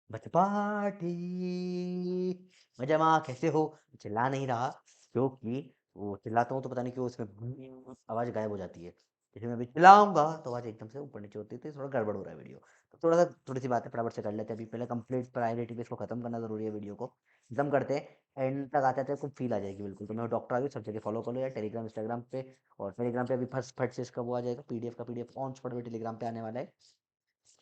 बचपाटी मजमा कैसे हो? चिल्ला नहीं रहा क्योंकि वो चिल्लाता हूँ तो पता नहीं क्यों उसमें आवाज़ गायब हो जाती है। जैसे मैं अभी चिल्लाऊँगा तो आवाज़ एकदम से ऊपर नीचे होती है, तो ये थोड़ा गड़बड़ हो रहा है वीडियो। तो थोड़ा-सा थोड़ी-सी बातें फटाफट से कर लेते हैं। अभी पहले कंप्लीट प्रायोरिटी पे इसको खत्म करना ज़रूरी है वीडियो को। खत्म करते हैं, एंड तक आते-आते आपको फ़ील आ जाएगी बिल्कुल। तो मैं डॉक्टर आयुष सब जगह फॉलो कर लो यार, टेलीग्राम, इंस्टाग्राम पे। और टेलीग्राम पे अभी फर्स्ट फट से इसका वो आ जाएगा, पीडीएफ का पीडीएफ ऑन स्पॉट में टेलीग्राम पे आने वाला है।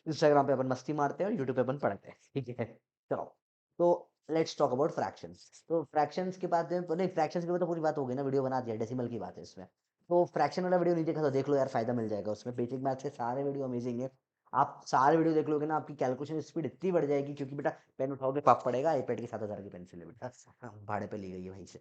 इंस्टाग्राम पे अपन मस्ती मारते हैं और यूट्यूब पे अपन पढ़ते हैं, ठीक है? चलो, तो लेट्स टॉक अबाउट फ्रैक्शंस। तो फ्रैक्शंस के बाद में नहीं, फ्रैक्शंस के बाद तो पूरी बात हो गई ना, वीडियो बना दिया, डेसिमल की बात है इसमें। तो फ्रैक्शन वाला वीडियो नहीं देखा तो देख लो यार, फ़ायदा मिल जाएगा उसमें। बेसिक मैथ्स के सारे वीडियो अमेज़िंग है। आप सारे वीडियो देख लोगे ना, आपकी कैलकुलेशन स्पीड इतनी बढ़ जाएगी, क्योंकि बेटा पेन उठाओगे पाप पड़ेगा, आईपैड की 7,000 की पेंसिल है बेटा, भाड़े पे ली गई है वहीं से।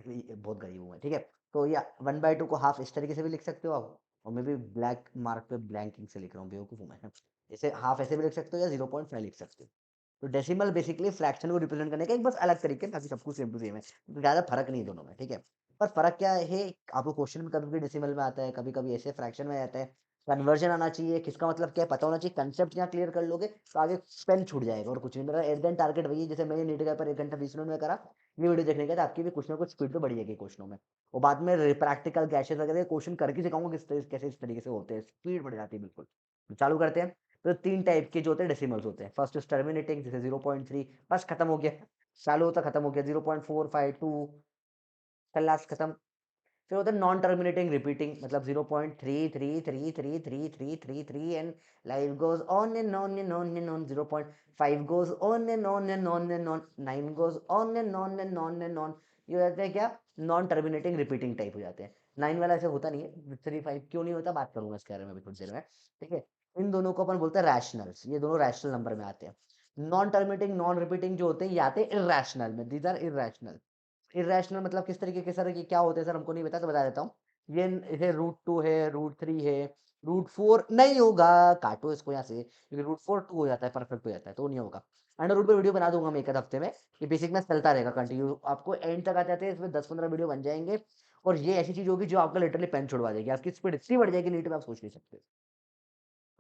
ये बहुत गरीब हूँ मैं, ठीक है? तो या 1/2 को हाफ इस तरीके से भी लिख सकते हो आप, और मैं भी ब्लैक मार्क पे ब्लैंक इंक से लिख रहा हूँ, बेवकूफ़ हूँ मैं। जैसे हाफ ऐसे भी लिख सकते हो या 0.5 लिख सकते हो। तो डेसिमल बेसिकली फ्रैक्शन को रिप्रेजेंट करने का एक बस अलग तरीके है, बाकी सब कुछ सेम टू सेम है। तो ज़्यादा फ़र्क नहीं है दोनों में, ठीक है? पर फ़र्क क्या है, आपको क्वेश्चन में कभी-कभी डेसिमल में आता है, कभी-कभी ऐसे फ्रैक्शन में आता है। कन्वर्जन आना चाहिए, किसका मतलब क्या है पता होना चाहिए, कंसेप्ट यहाँ क्लियर कर लोगे, तो आगे पेन छूट जाएगा और कुछ नहीं। मेरा एट द एंड टारगेट वही है, जैसे मैंने नीट का पेपर 1 घंटा 20 मिनट में करा, ये वीडियो देखने के बाद आपकी भी कुछ ना कुछ स्पीड तो बढ़ जाएगी क्वेश्चनों में। और बाद में प्रैक्टिकल गैसेस वगैरह क्वेश्चन करके सिखाऊँगा कैसे इस तरीके से होते हैं, स्पीड बढ़ जाती है बिल्कुल। तो चालू करते हैं। तो 3 टाइप के जो होते हैं डेसिमल्स होते हैं। फर्स्ट इज़ टर्मिनेटिंग, जैसे 0.3, बस खत्म हो गया। चालू होता खत्म हो गया, 0.452 खल्लास खत्म। फिर होता है नॉन टर्मिनेटिंग रिपीटिंग, मतलब 0.33333333 and life goes on and on and on and on, 0.5 goes on and on and on and on, 9 goes on and on and on and on. ये हो जाते हैं क्या, नॉन टर्मिनेटिंग रिपीटिंग टाइप हो जाते हैं। 9 वाला ऐसे होता नहीं है, 3 5 क्यों नहीं होता, बात करूँगा इसके बारे में अभी थोड़ी देर में, ठीक है? इन दोनों को अपन बोलते हैं रैशनल्स, ये दोनों रैशनल नंबर में आते हैं। नॉन टर्मिनेटिंग, नॉन रिपीटिंग जो होते हैं, ये आते हैं इर्रेशनल में, दीज़ आर इर्रेशनल। इर्रेशनल मतलब किस तरीके के सर, ये क्या होते हैं सर, हमको नहीं पता, तो बता देता हूँ। ये √2 है, √3 है, √4 नहीं होगा, काटो इसको यहाँ से, क्योंकि √4 2 हो जाता है, परफेक्ट हो जाता है, तो नहीं होगा। अंडर रूट पे वीडियो बना दूंगा मैं एक आध हफ्ते में। ये बेसिक मैथ चलता रहेगा कंटिन्यू, आपको एंड तक आ जाते हैं, इसमें 10-15 वीडियो बन जाएंगे। और ये ऐसी चीज होगी जो आपका लिटरली पेन छुड़वा देगी, आपकी स्पीड इतनी बढ़ जाएगी नीट में, आप सोच नहीं सकते।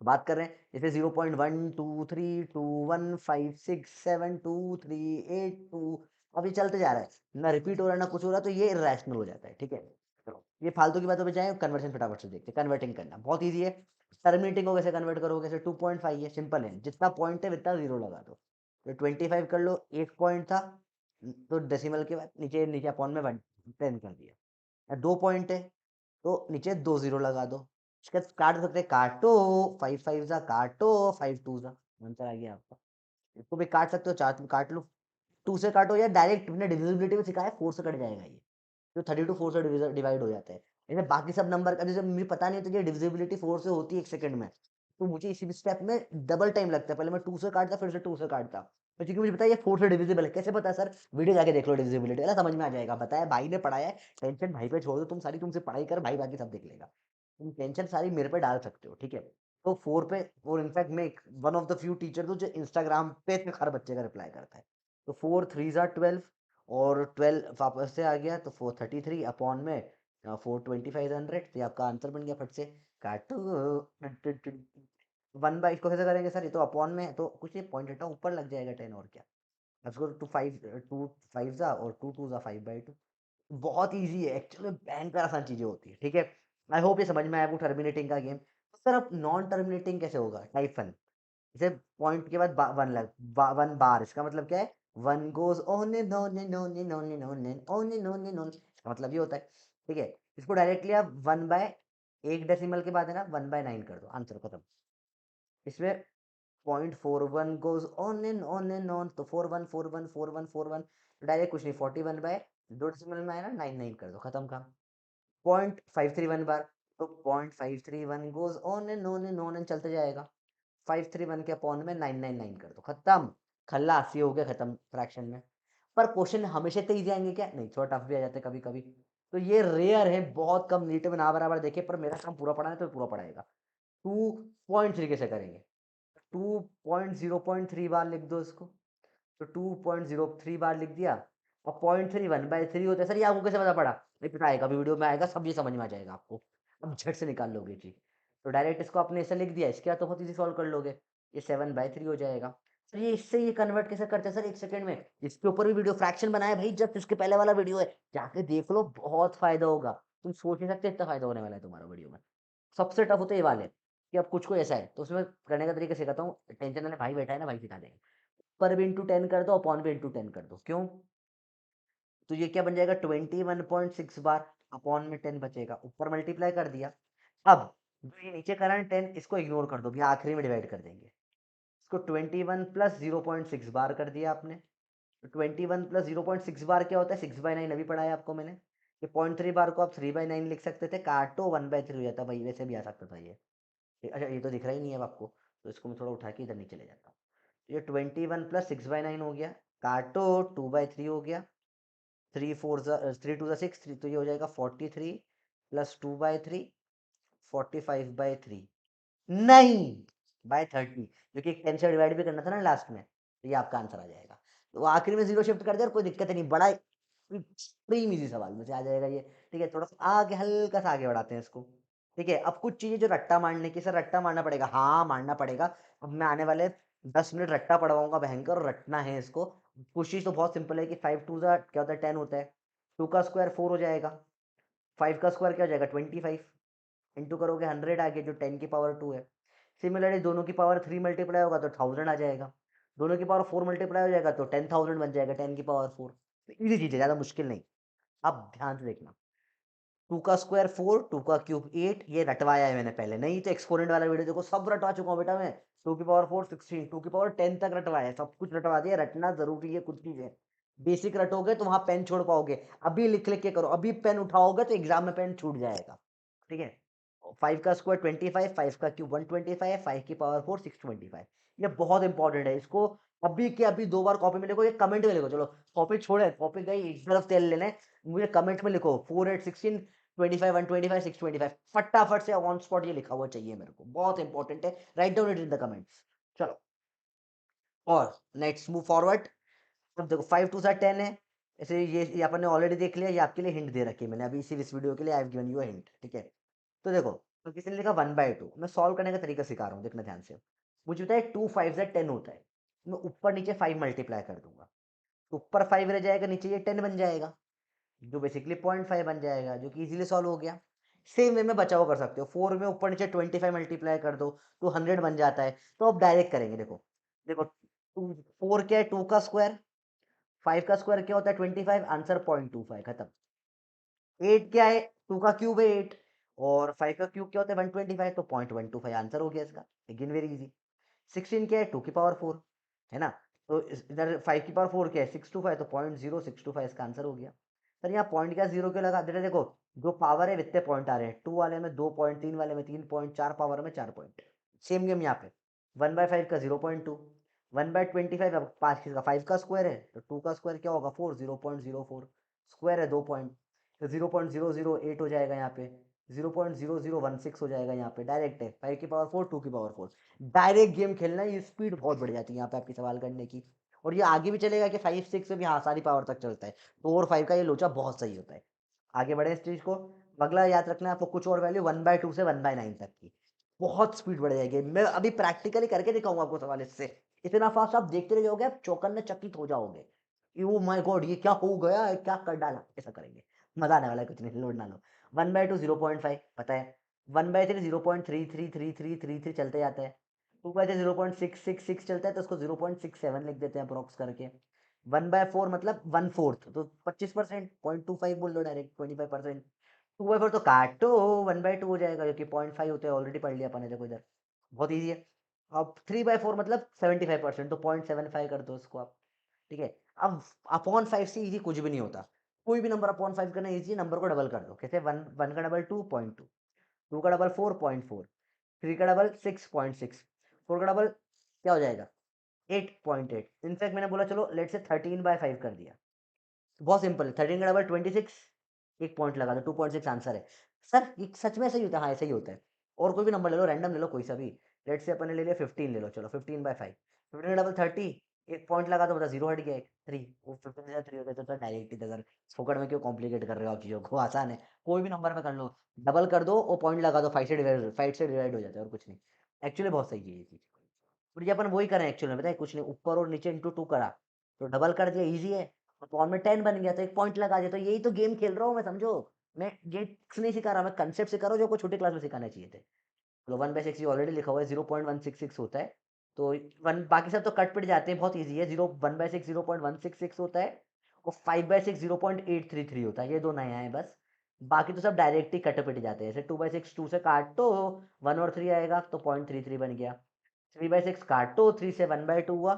तो बात कर रहे हैं जैसे 0.1 2 3 2 1 5 6 7 2 3 8 2, अब ये चलते जा रहा है ना, रिपीट हो रहा है ना कुछ हो रहा, तो ये इरेशनल हो जाता है, ठीक है? चलो, ये फालतू की बातों पे जाए, कन्वर्शन फटाफट से देखते हैं। कन्वर्टिंग करना बहुत ईजी है। टर्मिनेटिंग को कैसे कन्वर्ट करोगे, जैसे 2.5 है, सिंपल है, जितना पॉइंट है उतना जीरो लगा दो। तो 25 कर लो, एक पॉइंट था, तो डेसिमल के बाद नीचे नीचे अपॉन में 10 कर दिया। या 2 पॉइंट है, तो नीचे 2 ज़ीरो लगा दो। उसके बाद काट सकते हैं, काटो, 5 5 जा काटो, 5 2 जा, आंसर आ गया आपका। इसको भी काट सकते हो, 4 में काट लो, 2 से काटो, या डायरेक्ट मैंने डिविजिबिलिटी में सिखाया, 4 से कट जाएगा ये। तो 32 4 से डिवाइड हो जाता है। जैसे बाकी सब नंबर का, जैसे मुझे पता नहीं था कि डिविजिबिलिटी 4 से होती है 1 सेकंड में, तो मुझे इसी स्टेप में डबल टाइम लगता है। पहले मैं 2 से काटता, फिर से 2 से काटता। तो क्योंकि मुझे पता है ये 4 से डिविजिबल है। कैसे पता है सर? वीडियो जाके देख लो डिविजिबिलिटी वाला, समझ में आ जाएगा। बताया भाई ने, पढ़ाया है। टेंशन भाई पे छोड़ दो, तुम सारी, तुमसे पढ़ाई कर, भाई बाकी सब देख लेगा। तुम टेंशन सारी मेरे पे डाल सकते हो, ठीक है? तो 4 पे, और इनफैक्ट मैं one of the few teacher हूँ जो इंस्टाग्राम पे हर बच्चे का रिप्लाई करता है। तो 4 3 ज़ा 12, और 12 वापस से आ गया, तो 433 अपॉन में 425 100, तो ये आपका आंसर बन गया फट से। काटो, 1/, इसको कैसे करेंगे सर? ये तो अपॉन में है, तो कुछ नहीं, पॉइंट हटाओ, ऊपर लग जाएगा 10, और क्या। अब इसको 2 5 ज़ा और 2 2 ज़ा 5/2। बहुत ईज़ी है एक्चुअली में, भयंकर आसान चीज़ें होती है, ठीक है? आई होप ये समझ में आया आपको टर्मिनेटिंग का गेम। तो सर अब नॉन टर्मिनेटिंग कैसे होगा? टाइफन, जैसे पॉइंट के बाद 1 लग 1 बार, इसका मतलब क्या है? 1 goes on and on and on and on and on and on and on and on, इसका मतलब ये होता है, ठीक है? इसको डायरेक्टली आप 1/, 1 डेसिमल के बाद है ना, 1/9 कर दो, आंसर खत्म। इसमें 0.41 गोज़ ऑन एंड ऑन, तो 41 41 41 41, तो डायरेक्ट कुछ नहीं, 41 बाय 2 डेसिमल में आया ना, 9 9 कर दो, खत्म काम। 0.531 बार, तो 0.531 गोज़ ऑन एंड चलते जाएगा। 531 के अपॉन में 999 कर दो, खत्म। खल्लास, ये हो गया खत्म फ्रैक्शन में। पर क्वेश्चन हमेशा इतने ईजी आएंगे क्या? नहीं, थोड़ा टफ भी आ जाते हैं कभी कभी। तो ये रेयर है, बहुत कम नीट में ना बराबर देखे, पर मेरा काम पूरा पढ़ा है तो पूरा पढ़ाएगा। 2.3 कैसे करेंगे? 2.0.3 बार लिख दो इसको, तो 2.03 बार लिख दिया। और 0.3 1/3 होता है। सर ये आपको कैसे पता पड़ा? नहीं पता आएगा, अभी वीडियो में आएगा, सब ये समझ में आ जाएगा आपको। अब झट से निकाल लोगे जी। तो डायरेक्ट इसको आपने ऐसे लिख दिया, इसके बाद तो बहुत ईजी सॉल्व कर लोगे। ये 7/3 हो जाएगा। सर ये इससे ये कन्वर्ट कैसे करते हैं सर 1 सेकंड में? इसके ऊपर भी वीडियो फ्रैक्शन बनाया भाई, जस्ट इसके पहले वाला वीडियो है, जाके देख लो, बहुत फ़ायदा होगा। तुम सोच नहीं सकते इतना फ़ायदा होने वाला है तुम्हारा वीडियो में। सबसे टफ होते ये वाले, कि अब कुछ कोई ऐसा है, तो उसमें करने का तरीका सिखाता हूँ, टेंशन वाले भाई बैठा है ना, भाई सिखा देंगे। पर भी इंटू 10 कर दो, अपॉन भी इंटू 10 कर दो। क्यों? तो ये क्या बन जाएगा, 21.6 बार, अपॉन में 10 बचेगा, ऊपर मल्टीप्लाई कर दिया। अब जो ये नीचे करा है 10, इसको इग्नोर कर दो, ये आखिरी में डिवाइड कर देंगे। इसको 21 प्लस 0.6 बार कर दिया आपने। तो 21 प्लस 0.6 बार क्या होता है, 6/9 अभी पढ़ाया आपको मैंने। ये 0.3 बार को आप 3/9 लिख सकते थे, काटो 1/3 हो जाता भाई, वैसे भी आ सकता था ये। अच्छा ये तो दिख रहा ही नहीं है अब आपको, तो इसको मैं थोड़ा उठा के इधर नीचे ले जाता हूँ। ये 21 प्लस 6/9 हो गया, काटो 2/3 हो गया, 3 2 6, तो ये हो जाएगा 43 प्लस 2/3, 45/3, नहीं, बाय 30, क्योंकि 10 से डिवाइड भी करना था ना लास्ट में, तो ये आपका आंसर आ जाएगा। तो आखिरी में जीरो शिफ्ट कर दिया और कोई दिक्कत नहीं, बड़ा एक्सट्रीम इजी सवाल में से आ जाएगा ये। ठीक है, थोड़ा सा आगे, हल्का सा आगे बढ़ाते हैं इसको। ठीक है, अब कुछ चीजें जो रट्टा मारने की, सर रट्टा मारना पड़ेगा, हाँ मारना पड़ेगा। अब मैं आने वाले 10 मिनट रट्टा पढ़वाऊंगा भयंकर, और रटना है इसको। कोशिश तो बहुत सिंपल है कि 5 2 क्या होता है, 10 होता है, 2 का स्क्वायर 4 हो जाएगा, 5 का स्क्वायर क्या हो जाएगा 25, इंटू करोगे 100 आ गया, जो 10 की पावर 2 है। सिमिलरली दोनों की पावर 3 मल्टीप्लाई होगा तो 1000 आ जाएगा, दोनों की पावर 4 मल्टीप्लाई हो जाएगा तो 10,000 बन जाएगा, 10 की पावर 4। इजी चीज है, ज्यादा मुश्किल नहीं। अब ध्यान से देखना, 2 का स्क्वायर 4, 2 का क्यूब 8, ये रटवाया है मैंने पहले, नहीं तो एक्सपोनेंट वाला वीडियो देखो, सब रटवा चुका हूँ बेटा मैं। 2 की पावर 4 16, 2 की पावर 10 तक रटवाया है, सब कुछ रटवा दिया, रटना जरूरी है कुछ चीजें। बेसिक रटोगे तो वहां पेन छोड़ पाओगे, अभी लिख लिख के करो, अभी पेन उठाओगे तो एग्जाम में पेन छूट जाएगा। ठीक है, 5 का स्क्वायर 25, 5 का क्यूब 125, 5 की पावर 4 625, ये बहुत इंपॉर्टेंट है, इसको अभी के अभी 2 बार कॉपी में लिखो, ये कमेंट में लिखो, चलो कॉपी छोड़े, कॉपी गई, एक तरफ तेल लेने, मुझे कमेंट में लिखो 4 8 16 25 125 625, फटाफट से ऑन स्पॉट ये लिखा हुआ चाहिए मेरे को, बहुत इंपॉर्टेंट है, write down it in the comments. चलो, और लेट्स मूव फॉरवर्ड। अब देखो 5 2 10 है, ऐसे ये अपन ने ऑलरेडी देख लिया, ये आपके लिए हिंट दे रखी है मैंने अभी, इसी इस वीडियो के लिए I have given you a hint. ठीक है, तो देखो, तो किसी ने लिखा 1/2, मैं सॉल्व करने का तरीका सिखा रहा हूँ, देखना ध्यान से। मुझे पता है 2 5 10 होता है, मैं ऊपर नीचे 5 मल्टीप्लाई कर दूंगा, तो ऊपर 5 रह जाएगा, नीचे ये 10 बन जाएगा, जो बेसिकली 0.5 बन जाएगा, जो कि इजीली सॉल्व हो गया। सेम वे में बचाव कर सकते हो, 4 में ऊपर नीचे 25 मल्टीप्लाई कर दो तो 100 बन जाता है। तो अब डायरेक्ट करेंगे, देखो देखो, 2 4 क्या है, 2 का स्क्वायर, 5 का स्क्वायर क्या होता है 25, आंसर 0.25, खत्म। 8 क्या है, 2 का क्यूब है 8, और 5 का क्यूब क्या होता है 125, तो 0.125 आंसर हो गया इसका, अगेन वेरी इजी। 16 क्या है, 2 की पावर 4 है ना, तो इधर 5 की पावर 4 क्या है 625, तो 0.0625 इसका आंसर हो गया। सर यहाँ पॉइंट क्या जीरो क्यों लगा दे रहे, देखो जो पावर है वित्ते पॉइंट आ रहे हैं, 2 वाले में 2 पॉइंट, 3 वाले में 3 पॉइंट, 4 पावर में 4 पॉइंट। सेम गेम यहाँ पे, 1/5 का 0.2, 1/25, अब 5 किसका 5 का स्क्वायर है, तो 2 का स्क्वायर क्या होगा 4, 0.04, स्क्वायर है 2 पॉइंट, तो 0.008 हो जाएगा यहाँ पे, 0.0016 हो जाएगा यहाँ पे, डायरेक्ट है 5 की पावर 4 2 की पावर 4। डायरेक्ट गेम खेलना है, ये स्पीड बहुत बढ़ जाती है यहाँ पे आपकी सवाल करने की। और ये आगे भी चलेगा कि 5 6 में भी हाँ सारी पावर तक चलता है, 4 5 का ये लोचा बहुत सही होता है। आगे बढ़े इस चीज को, अगला याद रखना है आपको, कुछ और वैल्यू 1/2 से 1/9 तक की, बहुत स्पीड बढ़ जाएगी। मैं अभी प्रैक्टिकली करके दिखाऊंगा आपको सवाल इससे, इतना फास्ट आप देखते रह जाओगे, आप चौकन्ने चकित हो जाओगे, ओ माय गॉड ये क्या हो गया, क्या कर डाला, ऐसा करेंगे। मजा आने वाला है, कुछ नहीं, लोड ना लो। 1/2 0.5 पता है, 1/3 0.333333 चलते जाता है, 2/3 0.666 चलता है, तो उसको 0.67 लिख देते हैं अप्रोक्स करके। 1/4 मतलब 1/4, तो 25%, 0.25 बोल लो डायरेक्ट, 25%। 2/4 तो काटो, 1/2 हो जाएगा, जो कि 0.5 होते हैं, ऑलरेडी पढ़ लिया अपन ने, देखो इधर बहुत ईजी है। अब 3/4 मतलब 75%, तो 0.75 कर दो उसको आप। ठीक है, अब अपॉन 5 से इजी कुछ भी नहीं होता, कोई भी नंबर अपॉन 5 करना इजी, नंबर को डबल कर दो, कैसे, 1 1 का डबल 2.2, 2 का डबल 4.4, 3 का डबल 6.6, 4 का डबल क्या हो जाएगा 8.8। इनफैक्ट मैंने बोला चलो लेट से 13/5 कर दिया, तो बहुत सिंपल है, 13 का डबल 26, एक पॉइंट लगा दो, 2.6 आंसर है। सर ये सच में सही होता है, हाँ ऐसा ही होता है। और कोई भी नंबर ले लो, रैंडम ले लो कोई सा भी, लेट से अपन ने ले लिया 15 ले लो, चलो 15/5, 15 का डबल 30, एक पॉइंट लगा दो, मतलब जीरो हट गया, एक 3, वो 15 से 3 होता है, तो डायरेक्ट ही, अगर फोकट में क्यों कॉम्प्लिकेट कर रहे हो आप चीजों को, आसान है, कोई भी नंबर में कर लो, डबल कर दो और पॉइंट लगा दो, 5 से डिवाइड हो जाता है, और कुछ नहीं, एक्चुअली बहुत सही है ये चीज। और ये अपन वही करें एक्चुअल में, पता है कुछ नहीं, ऊपर और नीचे इंटू 2 करा, तो डबल कर दिया, ईज़ी है। और फॉर्म में 10 बन गया तो 1 पॉइंट लगा दिया, तो यही तो गेम खेल रहा हूँ मैं, समझो। मैं ये ट्रिक्स नहीं सिखा रहा, मैं कांसेप्ट सिखा रहा हूँ जो आपको छोटी क्लास में सिखाने चाहिए थे। तो 1/6 ये ऑलरेडी लिखा हुआ है, 0.166 होता है। तो 1 बाकी सब तो कट-पिट जाते हैं, बहुत ईज़ी है। 1/6 0.166 होता है और 5/6 0.833 होता है। ये 2 नए आए हैं बस। बाकी तो सब डायरेक्ट ही कट-पिट जाते हैं। जैसे 2/6 2 से काटो, 1 और 3 आएगा तो 0.33 बन गया। 3/6 काटो, 3 से 1/2 हुआ,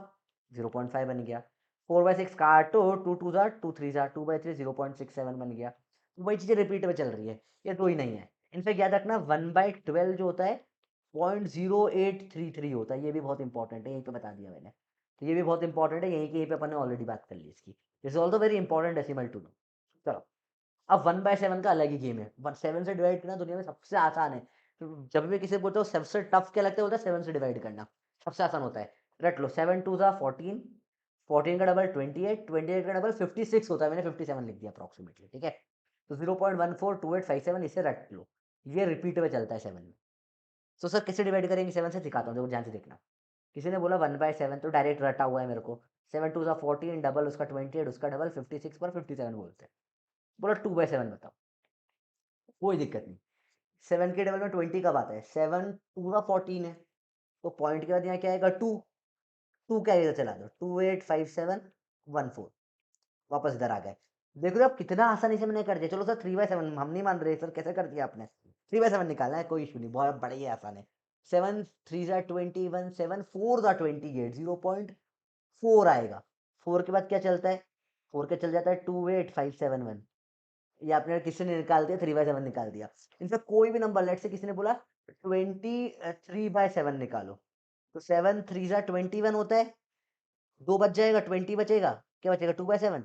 0.5 बन गया। 4/6 काटो, 2 2 ज़ा 2 3 ज़ा 2/3 0.67 बन गया। वही चीज़ें रिपीट में चल रही है, ये 2 ही नहीं है। इनफैक्ट याद रखना 1/12 जो होता है 0.0833 होता है, ये भी बहुत इंपॉर्टेंट है, यहीं पे बता दिया मैंने। तो ये भी बहुत इंपॉर्टेंट है, यहीं पे अपन ने ऑलरेडी बात कर ली इसकी। This is also very important decimal to know. चलो, अब 1/7 का अलग ही गेम है। 7 से डिवाइड करना दुनिया में सबसे आसान है। तो जब भी किसी को बोलते हो सबसे टफ क्या लगता है, बोलता है 7 से डिवाइड करना सबसे आसान होता है। रट लो, 7 2 ज़ा 14, 14 का डबल 28, 28 का डबल 56 होता है, मैंने 57 लिख दिया अप्रोक्सीमेटली, ठीक है। तो 0.142857 इसे रट लो, ये रिपीट में चलता है 7 में। तो सर कैसे डिवाइड करेंगे 7 से, दिखाता हूँ, देखो ध्यान से देखना। किसी ने बोला 1/7 तो डायरेक्ट रटा हुआ है मेरे को। 7 2 ज़ा 14, डबल उसका 28, उसका डबल 56 पर 57 बोलते हैं। बोला 2/7 बताओ, कोई दिक्कत नहीं। 7 के डबल में 20 कब आता है, 7 2 ज़ा 14 है, तो पॉइंट के बाद यहाँ क्या आएगा 2, 2 क्या इधर चला दो, 285714, वापस इधर आ गए। देख रहे हो आप कितना आसानी से मैंने कर दिया। चलो सर 3/7 हम नहीं मान रहे सर, कैसे कर दिया आपने, 3/7 निकालना है, कोई इशू नहीं, बहुत बड़ा ही आसान है। 7 3 ज़ा 21, 7 4 ज़ा 28, 0.4 आएगा। 4 के बाद क्या चलता है, 4 के चल जाता है 28571। ये आपने किसी ने निकाल दिया, 3/7 निकाल दिया। इनसे कोई भी नंबर, लेट से किसी ने बोला 23/7 निकालो, तो 7 3 ज़ा 21 होता है, 2 बच जाएगा, 20 बचेगा, क्या बचेगा 2/7,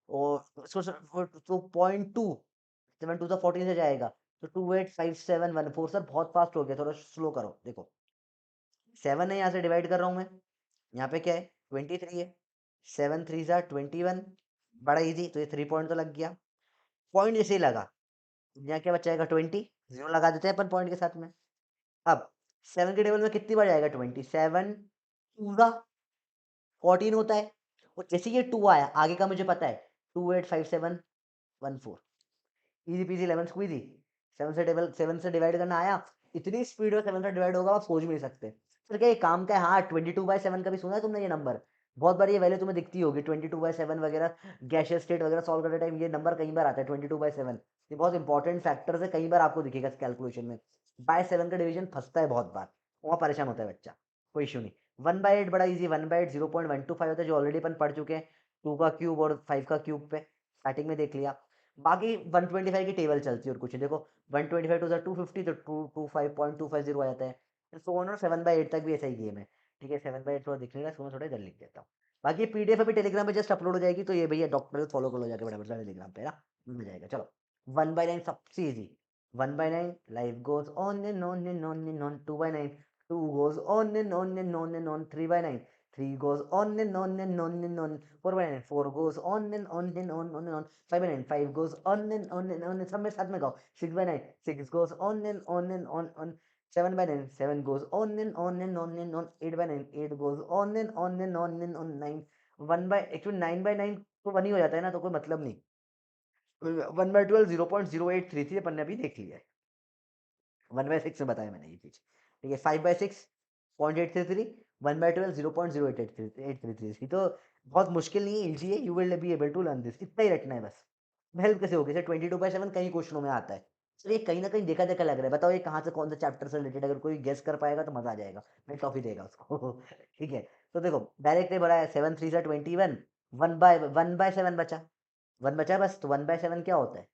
और तो 0.2, 7 2 ज़ा 14 से जाएगा, तो 285714। सर बहुत फास्ट हो गया, थोड़ा स्लो करो। देखो 7 है, यहाँ से डिवाइड कर रहा हूँ मैं, यहाँ पे क्या है 23 है, 7 3 ज़ा 21, बड़ा इजी, तो ये 3 पॉइंट तो लग गया। पॉइंट जैसे ही लगा, यहाँ क्या बच जाएगा 20, 0 लगा देते हैं अपन पॉइंट के साथ में। अब 7 के टेबल में कितनी बार जाएगा 20, 7 2 ज़ा 14 होता है, और जैसे ये 2 आया आगे का मुझे पता है, 285714, इजी पीजी लेमन स्क्वीजी। 7 से डिवाइड करना आया, इतनी स्पीड में 7 से डिवाइड होगा आप सोच भी नहीं सकते। सर क्या ये काम का है, हाँ 22/7 का भी सुना है तुमने ये नंबर, बहुत बार ये वैल्यू तुम्हें दिखती होगी 22/7 वगैरह, गैशियस स्टेट वगैरह सॉल्व करते टाइम ये नंबर कई बार आता है 22/7। ये बहुत इंपॉर्टेंट फैक्टर है, कई बार आपको दिखेगा कैलकुलेशन में। बाय 7 का डिवीजन फंसता है बहुत बार, वहाँ परेशान होता है बच्चा, कोई इशू नहीं। 1/8 बड़ा ईजी, 1/8 0.125 होता है, जो ऑलरेडी अपन पढ़ चुके हैं। 2 का क्यूब और 5 का क्यूब पे स्टार्टिंग में देख लिया। बाकी 125 की टेबल चलती है और कुछ नहीं। देखो 125 टू 250, तो 225.250 आ जाता है। सो ऑन और 7/8 तक भी ऐसा ही गेम है, ठीक है। 7/8 थोड़ा दिखने का, इसको मैं थोड़ा इधर लिख देता हूँ। बाकी पीडीएफ अभी टेलीग्राम पे जस्ट अपलोड हो जाएगी, तो ये भैया डॉक्टर को फॉलो कर लो जाके, बड़ा बड़ा टेलीग्राम पे ना मिल जाएगा। चलो 1/9 सबसे easy, 1/9 life goes on and on and on and on. 2/9 2 goes on and on and on and on। 3/9 3 goes on and on and on and on। 4/9 4 goes on and on and on and on। 5/9 5 goes on and on and on। सब में साथ में गाओ। 6/9 6 goes on and on and on on। 7/9 7 goes on and on and on and on। 8/9 8 goes on and on and on and on। 9 1 by actually 9/9 तो 1 ही हो जाता है ना, तो कोई मतलब नहीं। 1/12 0.0833 अपन ने अभी देख लिया है, 1/6 में बताया मैंने ये चीज, ठीक है। 5/6 0.833, 1/12 0.0883, तो बहुत मुश्किल नहीं है, इजी है। You will be able to learn this, इतना ही रखना है बस। हेल्प कैसे होगी, जैसे 22/7 कई क्वेश्चनों में आता है। सर ये कहीं ना कहीं देखा देखा लग रहा है, बताओ ये कहाँ से कौन सा चैप्टर से रिलेटेड, अगर कोई गेस कर पाएगा तो मजा आ जाएगा, मैं टॉफी देगा उसको ठीक है। तो देखो डायरेक्ट ही बड़ा है, 7 3 सा 21, 1/7 बचा, 1 बचा बस। तो 1/7 क्या होता है,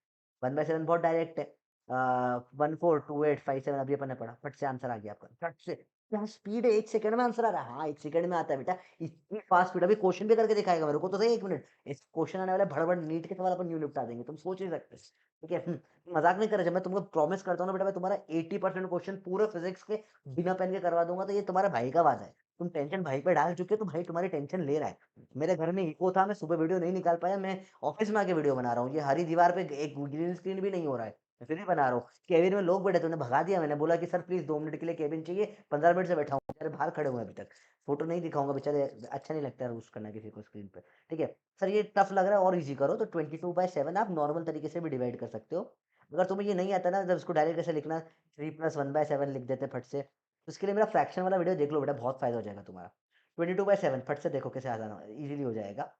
1/7 बहुत डायरेक्ट है, 142857 अभी अपन ने पढ़ा, फट से आंसर आ गया आपका, फट से। क्या स्पीड है, 1 सेकंड में आंसर आ रहा है, हाँ 1 सेकंड में आता है बेटा, इतनी फास्ट स्पीड। अभी क्वेश्चन भी करके दिखाएगा मेरे को, तो सही 1 मिनट, इस क्वेश्चन आने वाले भड़बड़ नीट के सवाल अपन न्यू निपटा देंगे, तुम सोच नहीं सकते, ठीक है। मजाक नहीं कर रहा, जब मैं तुमको प्रॉमिस करता हूँ ना बेटा, मैं तुम्हारा 80% क्वेश्चन पूरे फिजिक्स के बिना पेन के करवा दूंगा, तो ये तुम्हारे भाई का वादा है। तुम टेंशन भाई पे डाल चुके हो, तो भाई तुम्हारी टेंशन ले रहा है। मेरे घर में इको था, मैं सुबह वीडियो नहीं निकाल पाया, मैं ऑफिस में आके वीडियो बना रहा हूँ, ये हरी दीवार पे एक ग्रीन स्क्रीन भी नहीं हो रहा है, मैं फिर भी बना रहा हूँ। केबिन में लोग बैठे थे, उन्हें भगा दिया, मैंने बोला कि सर प्लीज 2 मिनट के लिए केबिन चाहिए, 15 मिनट से बैठा हूँ, बेचारे बाहर खड़े हुए हैं अभी तक। फोटो नहीं दिखाऊंगा, बेचारे अच्छा नहीं लगता है रूस करना किसी को स्क्रीन पे। ठीक है सर, ये टफ लग रहा है और इजी करो, तो 22/7 आप नॉर्मल तरीके से भी डिवाइड कर सकते हो। अगर तुम्हें ये नहीं आता ना, जब इसको डायरेक्ट ऐसे लिखना 3+1/7 लिख देते फट से, तो उसके लिए मेरा फ्रैक्शन वाला वीडियो देख लो बेटा, बहुत फायदा हो जाएगा तुम्हारा। 22/7 फट से देखो कैसे आसान इजीली हो जाएगा।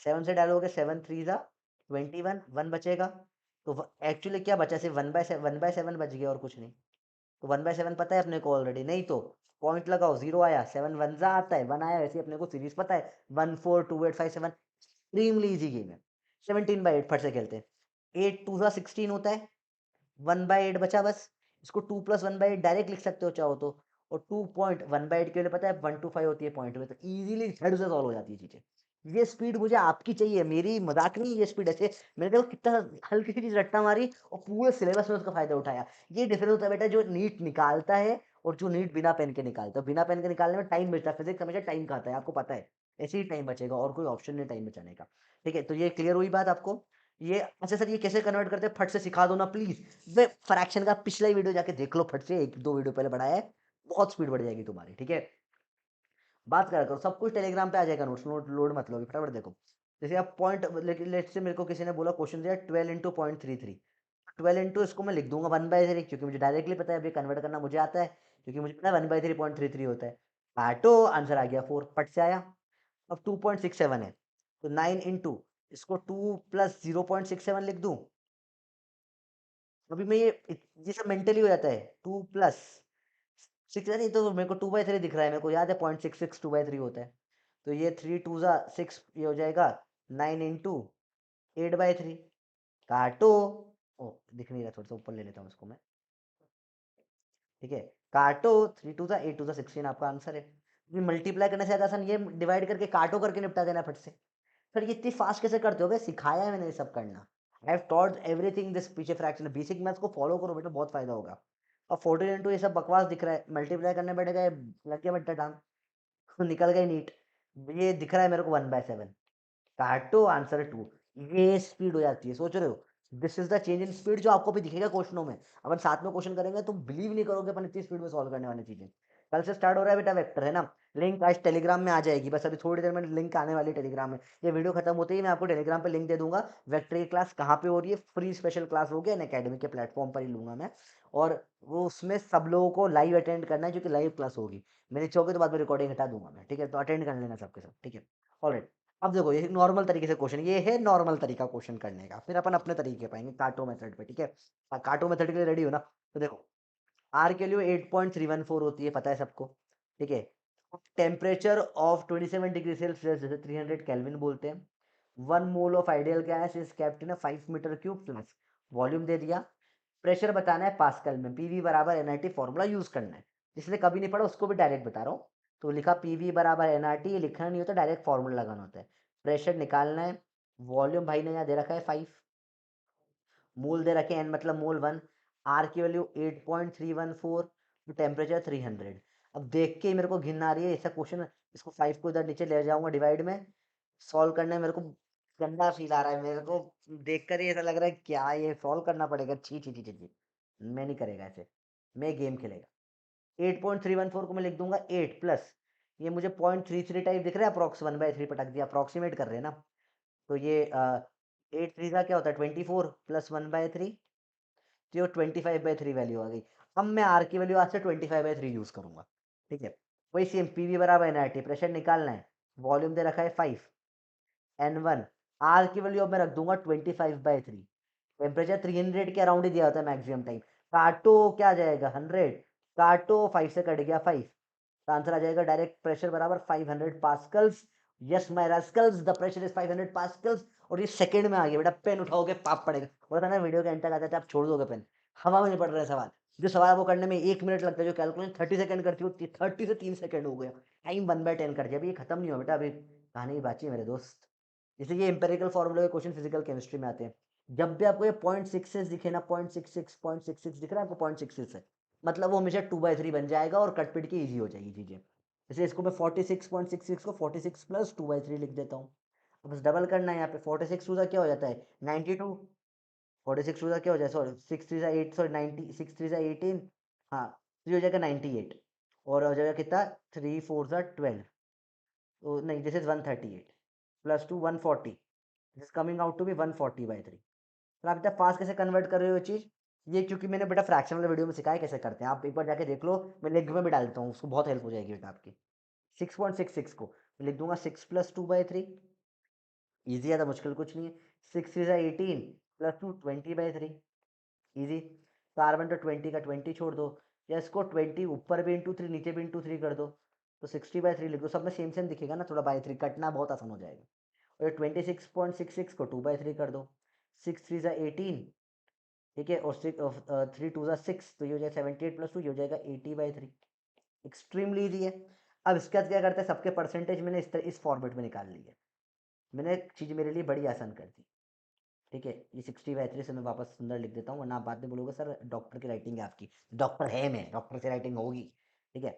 7 से डालोगे, 7 3 जा 21, 1 बचेगा। तो एक्चुअली क्या बचा, सिर्फ 1/7 बच गया और कुछ नहीं। तो 1/7 पता है अपने को ऑलरेडी, नहीं तो पॉइंट लगाओ, 0 आया, 7 1 जा आता है, 1 आया, वैसे अपने को सीरीज पता है, 1 4 2 8 5 7। एक्सट्रीमली इजी गेम है। 17/8 फट से खेलते हैं। 8 2 जा 16 होता है, 1/8 बचा बस। इसको 2+1/8 डायरेक्ट लिख सकते हो चाहो तो। और 2.1/8 के लिए पता है 1 to 5 होती है पॉइंट में, तो इजीली झट से सॉल्व हो जाती है चीजें। ये स्पीड मुझे आपकी चाहिए, मेरी मजाक नहीं है ये स्पीड। ऐसे मैंने देखो कितना हल्की सी चीज रट्टा मारी और पूरे सिलेबस में उसका फायदा उठाया। ये डिफरेंस होता है बेटा, जो नीट निकालता है और जो नीट बिना पेन के निकालता है। बिना पेन के निकालने में टाइम बचता है, फिजिक्स हमेशा टाइम खाता है, आपको पता है। ऐसे ही टाइम बचेगा, और कोई ऑप्शन नहीं टाइम बचाने का। ठीक है, तो ये क्लियर हुई बात आपको। ये अच्छा सर, ये कैसे कन्वर्ट करते हैं, फट से सिखा दो ना प्लीज। वे फ्रैक्शन का पिछला ही वीडियो जाके देख लो फट से, 1 2 वीडियो पहले बढ़ाया है। बहुत स्पीड बढ़ जाएगी तुम्हारी। ठीक है, बात करा करो, सब कुछ टेलीग्राम पे आ जाएगा, नोट्स नोट लोड मत लो फटाफट देखो। जैसे आप पॉइंट, लेट से मेरे को किसी ने बोला क्वेश्चन दिया 12 × 0.33, 12 इसको मैं लिख दूंगा 1/3, क्योंकि मुझे डायरेक्टली पता है अभी कन्वर्ट करना मुझे आता है, क्योंकि मुझे पता है 1/3.33 होता है। काटो, आंसर आ गया 4, फट से आया। अब 2.67 है, तो 9 × इसको 2 + 0.67 लिख दूं। अभी मैं ये सब मेंटली हो जाता है। 2 + 6, नहीं तो मेरे को 2/3 दिख रहा है, मेरे को याद है 0.66 2/3 होता है। तो ये 3 2 जा 6, ये हो जाएगा 9 × 8/3। काटो। ओ दिख नहीं रहा, थोड़ा सा ऊपर ले लेता हूँ इसको मैं। ठीक है, काटो, 3 2 जा 8 2 जा 16 आपका आंसर है। ये मल्टीप्लाई करने से ज्यादा आसान ये डिवाइड करके काटो करके निपटा देना फट से। सर ये इतनी फास्ट कैसे करते हो बे, सिखाया है मैंने ये सब करना। I have taught everything this पीछे फ्रैक्शन, बेसिक मैथ्स को फॉलो करो बेटा, बहुत फायदा होगा। और 14 × ये सब बकवास दिख रहा है, मल्टीप्लाई करने बैठेगा ये लग गया बट्टा टांग। निकल गई नीट। ये दिख रहा है मेरे को 1/7। काटो, आंसर 2। ये स्पीड हो जाती है, सोच रहे हो। This is the change in speed, जो आपको भी दिखेगा क्वेश्चनों में। अपन साथ में क्वेश्चन करेंगे तो बिलीव नहीं करोगे अपन इतनी स्पीड में सॉल्व करने वाली चीजें। कल से स्टार्ट हो रहा है बेटा वेक्टर, है ना। लिंक आज टेलीग्राम में आ जाएगी, बस अभी थोड़ी देर में लिंक आने वाली है टेलीग्राम में। ये वीडियो खत्म होते ही मैं आपको टेलीग्राम पे लिंक दे दूंगा। वेक्टर की क्लास कहाँ पे हो रही है, फ्री स्पेशल क्लास होगी, एन अकेडमी के प्लेटफॉर्म पर ही लूंगा मैं। और वो उसमें सब लोगों को लाइव अटेंड करना है, क्योंकि लाइव क्लास होगी। मेरी चौकी तो बाद में रिकॉर्डिंग हटा दूंगा मैं, ठीक है, तो अटेंड कर लेना सबके सब, ठीक है। ऑलराइट, अब देखो ये नॉर्मल तरीके से क्वेश्चन, ये है नॉर्मल तरीका क्वेश्चन करने का। फिर अपन अपने तरीके पाएंगे काटो मेथड पे, ठीक है। काटो मेथड के लिए रेडी हो ना, तो देखो आर के लिए 8.314 होती है, पता है सबको। ठीक है, टेम्परेचर ऑफ 27 डिग्री सेल्सियस, जैसे 300 केल्विन बोलते हैं। 1 mole of ideal gas is kept in 5 meter cube plus. Volume दे दिया। प्रेशर बताना है पास्कल में, पीवी बराबर एनआरटी फॉर्मूला यूज करना है। जिसने कभी नहीं पढ़ा उसको भी डायरेक्ट बता रहा हूँ। तो लिखा पीवी बराबर एनआरटी, लिखना नहीं होता, डायरेक्ट फॉर्मूला लगाना होता है। प्रेशर निकालना है। वॉल्यूम भाई ने यहाँ दे रखा है 5। मोल दे रखे एन मतलब मोल 1। आर की वैल्यू 8.314, तो टेम्परेचर 300। अब देख के ही मेरे को घिन आ रही है ऐसा क्वेश्चन। इसको 5 को इधर नीचे ले जाऊंगा डिवाइड में, सॉल्व करने में मेरे को गंदा फील आ रहा है। मेरे को देख कर ही ऐसा लग रहा है क्या ये सॉल्व करना पड़ेगा, छी छी छी छी छी। मैं नहीं करेगा ऐसे, मैं गेम खेलेगा। 8.314 को मैं लिख दूंगा 8 प्लस, ये मुझे 0.33 टाइप दिख रहा है, अप्रॉक्स 1/3 पटक दिया, अप्रॉक्सीमेट कर रहे हैं ना। तो ये 8 3 का क्या होता है 24 प्लस 1/3, तो ये 25/3 वैल्यू आ गई। अब मैं आर की वैल्यू आज से 25/3 यूज करूंगा। ठीक है, वही सेम पीवी बराबर एनआरटी, प्रेशर निकालना है। वॉल्यूम दे रखा है 5, N1। आर की वैल्यू अब मैं रख दूंगा 25/3। टेम्परेचर 300 के अराउंड ही दिया होता है मैक्सिमम टाइम। काटो, क्या आ जाएगा 100, काटो 5 से कट गया 5, तो आंसर आ जाएगा डायरेक्ट प्रेशर बराबर 500 pascals. Yes my rascals, the pressure is 500 pascals. और ये सेकंड में आ गया बेटा, पेन उठाओगे पाप पड़ेगा। बोला था ना वीडियो के एंड तक आ जाते आप छोड़ दोगे पेन। हवा में नहीं पड़ रहे सवाल। जो सवाल वो करने में 1 मिनट लगता है, जो कैलकुलेशन 30 सेकंड करती हो 30 से 3 सेकंड हो गया। टाइम 1/10 कर दिया। अभी ये खत्म नहीं हुआ बेटा, अभी कहानी बाकी है मेरे दोस्त। जैसे ये एम्पेरिकल फॉर्मूला के क्वेश्चन फिजिकल केमिस्ट्री में आते हैं। जब भी आपको ये 0.66 दिखे ना, 0.66 दिख रहा है आपको 0.66 है, मतलब वो हमेशा 2/3 बन जाएगा और कट पिट के ईजी हो जाएगी चीजें। जैसे इसको मैं 46.66 को 46 प्लस 2/3 लिख देता हूँ। अब बस डबल करना है यहाँ पे, 46 टू क्या हो जाता है 92। 46 टू क्या हो जाए, सॉरी 6 3 8, सॉरी 90, 6 3 18, हाँ 3 हो जाएगा 98, और हो जाएगा कितना, 3 4 12, तो नहीं this is 138 plus two 140, this is coming out to be 140/3। तो आप इतना फास्ट कैसे कन्वर्ट कर रहे हो ये चीज़, ये क्योंकि मैंने बेटा फ्रैक्शन वाले वीडियो में सिखाया कैसे करते हैं, आप एक बार जाके देख लो, मैं लिंक में भी डाल देता हूँ, उसको बहुत हेल्प हो जाएगी बेटा आपकी। 6.66 को मैं लिख दूंगा 6 + 2/3, ईजी है, तो मुश्किल कुछ नहीं है। 6 3 18 प्लस 2 20/3, ईजी। कार्बन तो 20 का 20 छोड़ दो, या इसको 20 ऊपर भी इंटू 3 नीचे भी इंटू 3 कर दो, तो 60/3 लिख दो, सब में सेम सेम दिखेगा ना, थोड़ा बाई 3 कटना बहुत आसान हो जाएगा। और 26.66 को 2/3 कर दो, 6 3 18, ठीक है, और 3 2 6, तो ये हो जाएगा 78 प्लस 2, ये हो जाएगा 80/3। एक्सट्रीमली ईजी है। अब इसके बाद क्या करते हैं, सबके परसेंटेज मैंने इस फॉर्मेट में निकाल ली है, मैंने चीज़ मेरे लिए बड़ी आसान कर दी, ठीक है। ये 60/3 से मैं वापस सुंदर लिख देता हूँ, वरना आप बाद में बोलोगे सर डॉक्टर की राइटिंग है आपकी, डॉक्टर है मैं, डॉक्टर से राइटिंग होगी, ठीक है।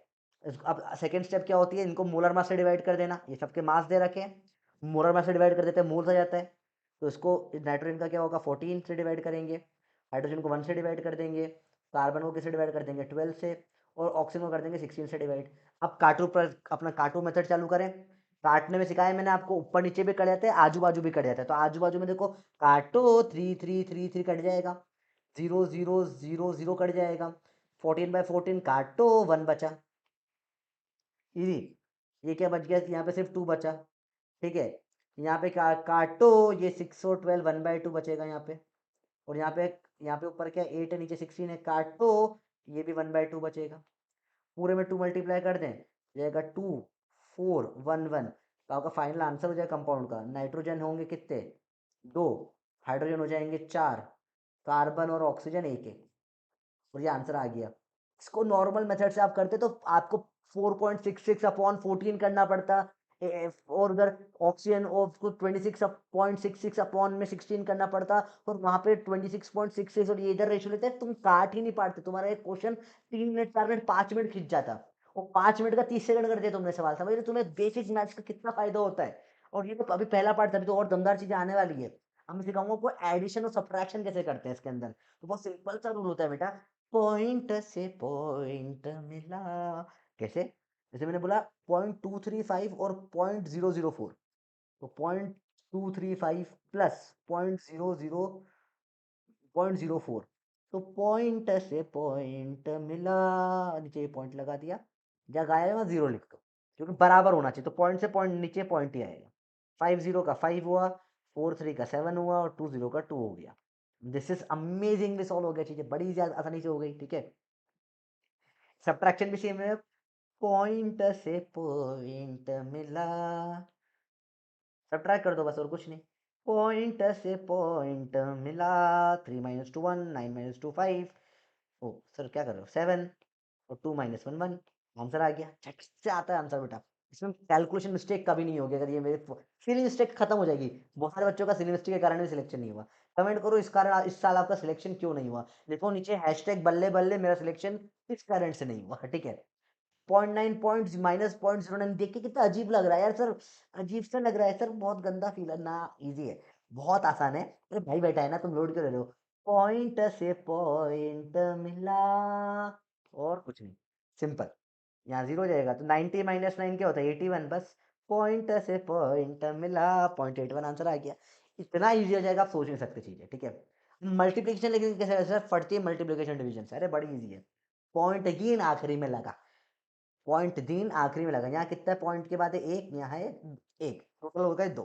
अब सेकंड स्टेप क्या होती है, इनको मोलर मास से डिवाइड कर देना, ये सबके मास दे रखे हैं, मोलर मास से डिवाइड कर देते हैं, मोल्स आ जाता है, तो इसको नाइट्रोजन का क्या होगा 14 से डिवाइड करेंगे, हाइड्रोजन को 1 से डिवाइड कर देंगे, कार्बन को किससे डिवाइड कर देंगे 12 से, और ऑक्सीजन को कर देंगे 16 से डिवाइड। अब काटू पर अपना काटू मेथड चालू करें, काटने में सिखाया मैंने आपको, ऊपर नीचे भी कट जाते हैं, आजू बाजू भी कट जाता है, तो आजू बाजू में देखो काटो, 3 3 3 3 कट जाएगा, 0 0 0 0 कट जाएगा, 14/14 काटो, 1 बचा, इजी। ये क्या बच गया, यहाँ पे सिर्फ 2 बचा, ठीक है। यहाँ पे काटो, ये 6 और 12 1/2 बचेगा यहाँ पे, और यहाँ पे ऊपर क्या 8 है, नीचे 16 है, काटो, ये भी 1/2 बचेगा, पूरे में 2 मल्टीप्लाई कर दें, जाएगा 2 4 1 1, तो आपका फाइनल आंसर हो जाएगा कंपाउंड का, नाइट्रोजन होंगे कितने 2, हाइड्रोजन हो जाएंगे 4, कार्बन और ऑक्सीजन 1 1, और ये आंसर आ गया। इसको नॉर्मल मेथड से आप करते तो आपको 4.66/14 करना पड़ता, और उधर ऑक्सीजन और उसको 26.66 अपॉन में 16 करना पड़ता, और वहां पे 26.66, और ये इधर रेशियो लेते तुम काट ही नहीं पाते, तुम्हारा एक क्वेश्चन 3 मिनट 4 मिनट 5 मिनट खिंच जाता, और 5 मिनट का 30 सेकंड कर दिया तुमने सवाल, समझ रहे तुम्हें बेसिक मैथ्स का कितना फायदा होता है। और ये तो अभी पहला पार्ट था, अभी तो और दमदार चीजें आने वाली है, अब मैं सिखाऊंगा आपको एडिशन और सब्ट्रैक्शन कैसे करते हैं इसके अंदर, तो बहुत सिंपल सा रूल होता है बेटा, पॉइंट से पॉइंट मिला, कैसे, जैसे मैंने बोला 0.235 और 0.004, तो 0.235 प्लस 0.04, तो पॉइंट से पॉइंट मिला, नीचे पॉइंट लगा दिया, जगह आएगा वहाँ 0 लिख दो, क्योंकि बराबर होना चाहिए, तो पॉइंट से पॉइंट नीचे पॉइंट ही आएगा, 5 0 का 5 हुआ, 4 3 का 7 हुआ, और 2 0 का 2 हो गया। दिस इज अमेजिंगली सॉल्व हो गया, चीजें बड़ी ज्यादा आसानी से हो गई, ठीक है। सब्ट्रैक्शन भी सेम है, पॉइंट से पॉइंट मिला, सब्ट्रैक्ट कर दो बस, और कुछ नहीं, पॉइंट से पॉइंट मिला, 3 - 2 1, 9 - 2 5, ओ सर क्या कर रहे हो 7, और 2 - 1 1, आंसर आ गया, झट से आता है आंसर बेटा, इसमें कैलकुलेशन मिस्टेक कभी नहीं होगी, अगर ये मेरे सिली मिस्टेक खत्म हो जाएगी, बहुत सारे बच्चों का सिली मिस्टेक के कारण भी सिलेक्शन नहीं हुआ, कमेंट करो इस कारण इस साल आपका सिलेक्शन क्यों नहीं हुआ, देखो नीचे हैशटैग बल्ले बल्ले मेरा सिलेक्शन इस कारण से नहीं हुआ, ठीक है। 0.9 पॉइंट -0.09 देख के कितना अजीब लग रहा है यार सर, अजीब सा लग रहा है सर, बहुत गंदा फील है ना, इजी है, बहुत आसान है, अरे भाई बैठा है ना, तुम लोड क्यों ले रहे हो, पॉइंट से पॉइंट मिला, और कुछ नहीं, सिंपल, यहाँ 0 जाएगा, तो 90 - 9 क्या होता है 81, बस पॉइंट से पॉइंट मिला, 0.81 आंसर आ गया, इतना ईजी हो जाएगा, आप सोच नहीं सकते चीजें, ठीक है। मल्टीप्लिकेशन लेकिन कैसे सर, फटती है मल्टीप्लिकेशन डिवीजन से, अरे बड़ी ईजी है, पॉइंट अगेन आखिरी में लगा, पॉइंट दिन आखिरी में लगा, यहाँ कितना पॉइंट के बाद है एक, यहाँ है एक, टोटल हो गए 2,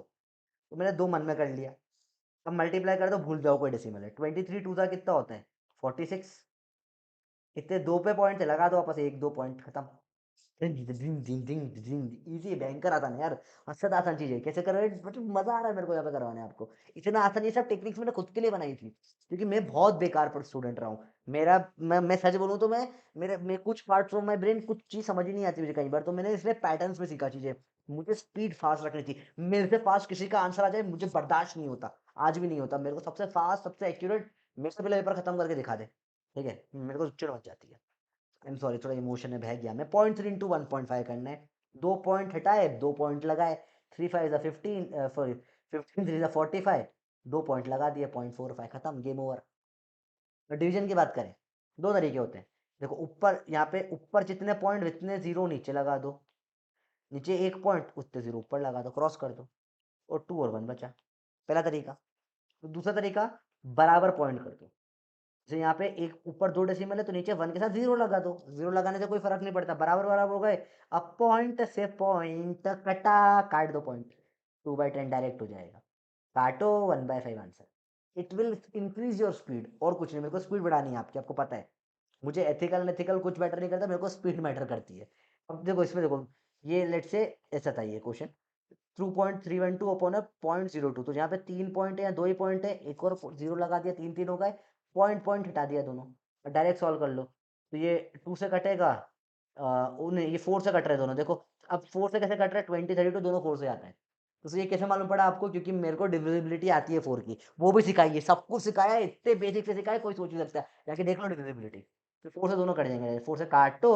तो मैंने 2 मन में कर लिया, अब मल्टीप्लाई कर दो, भूल जाओ कोई डेसिमल है, 23 2 कितना होता है 46, इतने 2 पे पॉइंट लगा दो आपस, 1 2 पॉइंट खत्म, इजी भयंकर आसान है यार, असद आसान चीज है, कैसे कर रहे हैं मतलब मजा आ रहा है मेरे को यहाँ पे करवाने आपको, इतना आसान, ये सब टेक्निक्स मैंने खुद के लिए बनाई थी, क्योंकि मैं बहुत बेकार पर स्टूडेंट रहा हूँ, मेरा मैं सच बोलूँ तो मैं कुछ पार्ट्स ऑफ माय ब्रेन कुछ चीज समझ ही नहीं आती मुझे कई बार, तो मैंने इसलिए पैटर्न्स में सीखा चीजें, मुझे स्पीड फास्ट रखनी थी, मेरे से फास्ट किसी का आंसर आ जाए मुझे बर्दाश्त नहीं होता, आज भी नहीं होता, मेरे को सबसे फास्ट सबसे एक्यूरेट मेरे से पहले पेपर खत्म करके दिखा दे, ठीक है, मेरे को चिढ़ मच जाती है, आई एम सॉरी थोड़ा इमोशन में बह गया मैं, 0.3 × 1.5 करना है, 2 पॉइंट हटाए 2 पॉइंट लगाए, 3 5 15, सॉरी 15 3 45, 2 पॉइंट लगा दिए, 0.45 खत्म, गेम ओवर। तो डिवीजन की बात करें, 2 तरीके होते हैं। देखो ऊपर यहाँ पे ऊपर जितने पॉइंट उतने 0 नीचे लगा दो, नीचे 1 पॉइंट उतने 0 ऊपर लगा दो, क्रॉस कर दो और 2 और 1 बचा, पहला तरीका। तो दूसरा तरीका, बराबर पॉइंट कर दो। जैसे यहाँ पे एक ऊपर 2 डेसिमल है तो नीचे 1 के साथ 0 लगा दो, 0 लगाने से कोई फर्क नहीं पड़ता, बराबर बराबर हो गए। अब पॉइंट से पॉइंट कटा, काट दो पॉइंट, 2/10 डायरेक्ट हो जाएगा, काटो, 1/5 answer. It will increase your speed, और कुछ नहीं, मेरे को स्पीड बढ़ानी है आपकी, आपको पता है मुझे एथिकल अनएथिकल कुछ मैटर नहीं करता, मेरे को स्पीड मैटर करती है। अब देखो इसमें, देखो ये लेट से ऐसा था ये क्वेश्चन, 2.312 अपॉन है 0.02, तो यहाँ पे 3 पॉइंट है या 2 ही पॉइंट है, एक और 0 लगा दिया, 3 3 हो गए, पॉइंट पॉइंट हटा दिया दोनों, और डायरेक्ट सॉल्व कर लो। तो ये 2 से कटेगा, नहीं ये 4 से कट रहे हैं दोनों, देखो अब 4 से कैसे कट रहा है, 20 32 दोनों 4 से आता है। तो ये कैसे मालूम पड़ा आपको, क्योंकि मेरे को डिविजिबिलिटी आती है 4 की, वो भी सिखाई है, सब कुछ सिखाया है, इतने बेसिक से सिखाया है, कोई सोच नहीं सकता, जाके देख लो डिविजिबिलिटी। तो 4 से दोनों कट जाएंगे, 4 से काटो,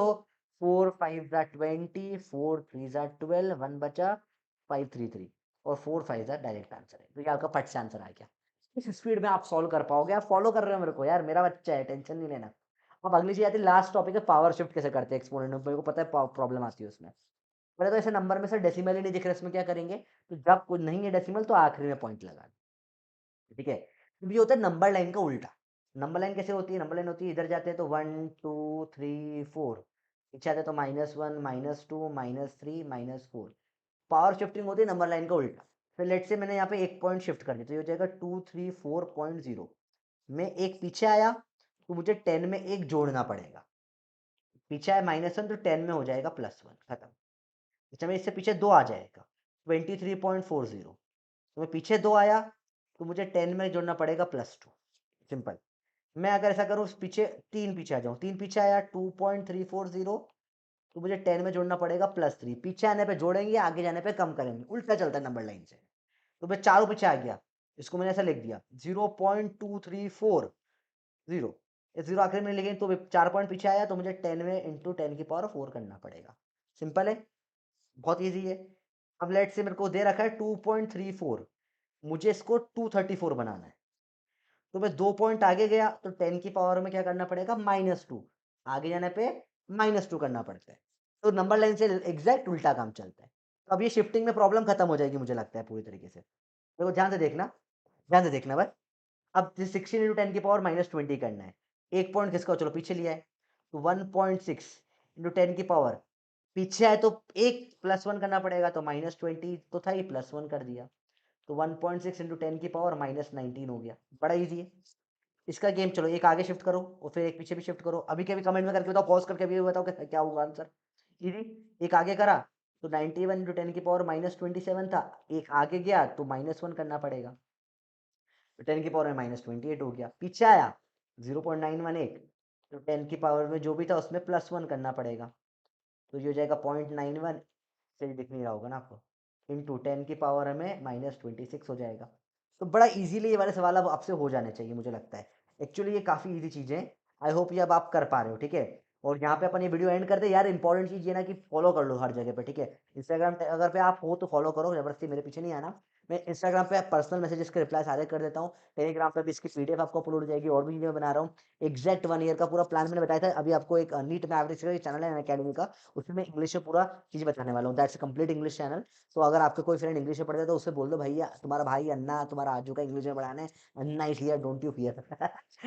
4 5 जा 20, 4 3 जा 12, 1 बचा, 5 3 3, और 4 5 जा डायरेक्ट आंसर है। तो ये आपका फट से आंसर आ गया। इस स्पीड में आप सॉल्व कर पाओगे, आप फॉलो कर रहे हो मेरे को यार, मेरा बच्चा है, टेंशन नहीं लेना। अब अगली चीज आती है, लास्ट टॉपिक है पावर शिफ्ट कैसे करते हैं एक्सपोनेंट में, मेरे को पता है प्रॉब्लम आती है उसमें। पहले तो ऐसे नंबर में से डेसिमल ही नहीं दिख रहा, इसमें क्या करेंगे, तो जब कुछ नहीं है डेसिमल तो आखिरी में पॉइंट लगा दो, ठीक है। अब ये होता है नंबर लाइन का उल्टा। नंबर लाइन कैसे होती है, नंबर लाइन होती है, इधर जाते हैं तो 1 2 3 4, पीछे आते हैं तो -1 -2 -3 -4। पावर शिफ्टिंग होती है नंबर लाइन का उल्टा। फिर लेट से मैंने यहाँ पे एक पॉइंट शिफ्ट कर दिया, तो ये हो जाएगा 2 3 4.0, मैं एक पीछे आया तो मुझे 10 में एक जोड़ना पड़ेगा, पीछे आया -1 तो 10 में हो जाएगा +1, खत्म। अच्छा मैं इससे पीछे 2 आ जाएगा, 23.40, तो मैं पीछे 2 आया तो मुझे 10 में जोड़ना पड़ेगा +2, सिंपल। मैं अगर ऐसा करूँ पीछे 3 पीछे आ जाऊँ, 3 पीछे आया 2.340, तो मुझे 10 में जोड़ना पड़ेगा +3, पीछे आने पे जोड़ेंगे, आगे जाने पे कम करेंगे, उल्टा चलता है नंबर लाइन से। तो मैं चारों पीछे आ गया, इसको मैंने ऐसा लिख दिया 0.234, 0, ये 0 आखिर में लिखेंगे तो 4 पॉइंट पीछे आया तो मुझे 10 में इंटू 10 की पावर 4 करना पड़ेगा, सिंपल है, बहुत ईजी है। अब लेट से मेरे को दे रखा है 2.34, मुझे इसको 234 बनाना है, तो मैं 2 पॉइंट आगे गया तो 10 की पावर में क्या करना पड़ेगा, -2, आगे जाने पे -2 करना पड़ता है। तो नंबर लाइन से एग्जैक्ट उल्टा काम चलता है। तो अब ये शिफ्टिंग में प्रॉब्लम खत्म हो जाएगी मुझे लगता है पूरी तरीके से। देखो ध्यान से देखना बस। अब 16 इंटू 10 की पावर -20 करना है, एक पॉइंट किसका चलो पीछे लिया है, तो 1.6 इंटू 10 की पावर, पीछे आए तो एक +1 करना पड़ेगा, तो -20 तो था ही, +1 कर दिया, तो 1.6 इंटू 10 की पावर -19 हो गया, बड़ा ईजी है। इसका गेम चलो एक आगे शिफ्ट करो और फिर एक पीछे भी शिफ्ट करो, अभी के भी कमेंट में करके बताओ, पॉज करके अभी बताओ कि क्या होगा आंसर। इजी, एक आगे करा तो 91 इंटू 10 की पावर -27 था, एक आगे गया तो -1 करना पड़ेगा, तो 10 की पावर में -28 हो गया, पीछे आया 0.918, तो 10 की पावर में जो भी था उसमें +1 करना पड़ेगा, तो ये हो जाएगा 0.91, सही दिख नहीं रहा होगा ना आपको, इंटू 10 की पावर में -26 हो जाएगा। तो बड़ा इजीली ये वाले सवाल अब आपसे हो जाने चाहिए मुझे लगता है। एक्चुअली ये काफ़ी इजी चीज़ें हैं, आई होप ये अब आप कर पा रहे हो, ठीक है। और यहाँ पे अपन ये वीडियो एंड करते हैं यार, इंपॉर्टेंट चीज़ ये ना कि फॉलो कर लो हर जगह पे, ठीक है। इंस्टाग्राम पे अगर पे आप हो तो फॉलो करो, जबरदस्ती मेरे पीछे नहीं आना। मैं इंस्टाग्राम पे पर्सनल मैसेजेस के रिप्लाई सारे कर देता हूँ, टेलीग्राम पे भी इसकी पीडीएफ आपको अपलोड हो जाएगी, और भी चीज़ें बना रहा हूँ। एग्जैक्ट 1 ईयर का पूरा प्लान मैंने बताया था, अभी आपको एक नीट में एवरेज का चैनल है अकेडमी का, उसमें मैं इंग्लिश में पूरा चीज़ बताने वाला हूँ, दैट्स कंप्लीट इंग्लिश चैनल। तो अगर आपके कोई फ्रेंड इंग्लिश में पढ़ते हैं तो उससे बोल दो भैया तुम्हारा भाई अन्ना तुम्हारा आजू का इंग्लिश में पढ़ाना है, Anna is here don't you fear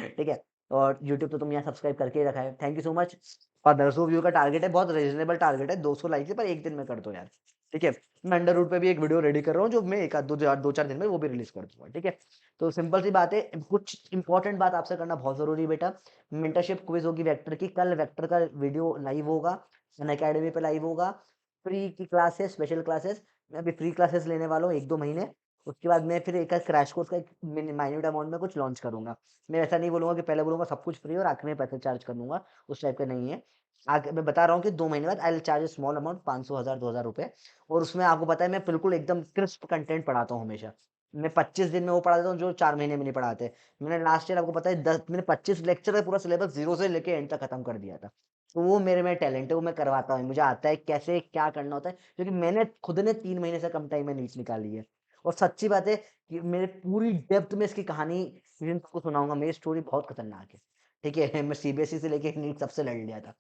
ठीक है। और यूट्यूब तो तुम यहाँ सब्सक्राइब करके ही रखा है, थैंक यू सो मच। और 200 व्यू का टारगेट है, बहुत रीजनेबल टारगेट है, 200 लाइक है, पर एक दिन में कर दो यार, ठीक है। मैं अंडर रूट पे भी एक वीडियो रेडी कर रहा हूँ, जो मैं एक आध दो चार दिन में वो भी रिलीज कर दूंगा, ठीक है। तो सिंपल सी बात है, कुछ इंपॉर्टेंट बात आपसे करना बहुत जरूरी है बेटा। मेंटरशिप क्विज होगी वेक्टर की, कल वेक्टर का वीडियो लाइव होगा, अनअकैडमी पे लाइव होगा। फ्री की क्लासेस, स्पेशल क्लासेस, मैं अभी फ्री क्लासेस लेने वाला हूँ 1-2 महीने, उसके बाद मैं फिर एक क्रैश कोर्स का एक माइन्यूट अमाउंट में कुछ लॉन्च करूंगा। मैं ऐसा नहीं बोलूंगा कि पहले बोलूंगा सब कुछ फ्री और आखिर में पैसे चार्ज कर लूंगा, उस टाइप का नहीं है। आगे मैं बता रहा हूँ कि 2 महीने बाद I will charge small amount, 500 1000 2000 रुपए, और उसमें आपको पता है मैं बिल्कुल एकदम क्रिस्प कंटेंट पढ़ाता हूँ हमेशा। मैं 25 दिन में वो पढ़ा देता हूँ जो 4 महीने में नहीं पढ़ाते। मैंने लास्ट ईयर आपको पता है 25 लेक्चर का पूरा सिलेबस जीरो से लेके एंड तक खत्म कर दिया था। तो वो मेरे में टैलेंट है, वो मैं करवाता हूँ, मुझे आता है कैसे क्या करना होता है, क्योंकि मैंने खुद ने 3 महीने से कम टाइम में नीट निकाली है। और सच्ची बात है कि मेरे पूरी डेप्थ में इसकी कहानी मैं तुमको सुनाऊँगा। मेरी स्टोरी बहुत खतरनाक है, ठीक है? मैं सीबीएसई से लेके नीट सबसे लड़ लिया था।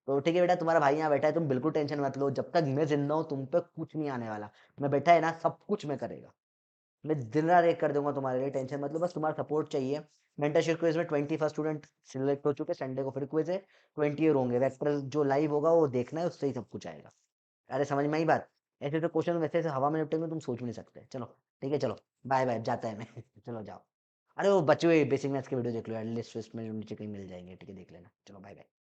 तो ठीक है बेटा, तुम्हारा भाई यहाँ बैठा है, तुम बिल्कुल टेंशन मत लो, जब तक मैं ज़िंदा हूँ तुम पे कुछ नहीं आने वाला। मैं बैठा है ना, सब कुछ मैं करेगा। मैं दिन-रात एक कर दूँगा तुम्हारे लिए, टेंशन मत लो, बस तुम्हारा सपोर्ट चाहिए। मेंटरशिप क्विज़ में 21 स्टूडेंट सिलेक्ट हो चुके हैं, संडे को फिर क्विज़ है, 20 और होंगे। वेक्टर जो लाइव होगा वो देखना है, उससे ही सब कुछ आएगा। अरे समझ में आई बात? ऐसे-ऐसे क्वेश्चन वैसे-ऐसे हवा में निपटेंगे तुम सोच भी नहीं सकते। चलो, ठीक है चलो, बाय-बाय जाता है मैं। चलो जाओ। अरे वो बचे हुए बेसिक मैथ्स के वीडियो देख लो यार, लिस्ट विस्ट में नीचे कहीं मिल जाएँगे, ठीक है देख लेना। चलो बाय-बाय।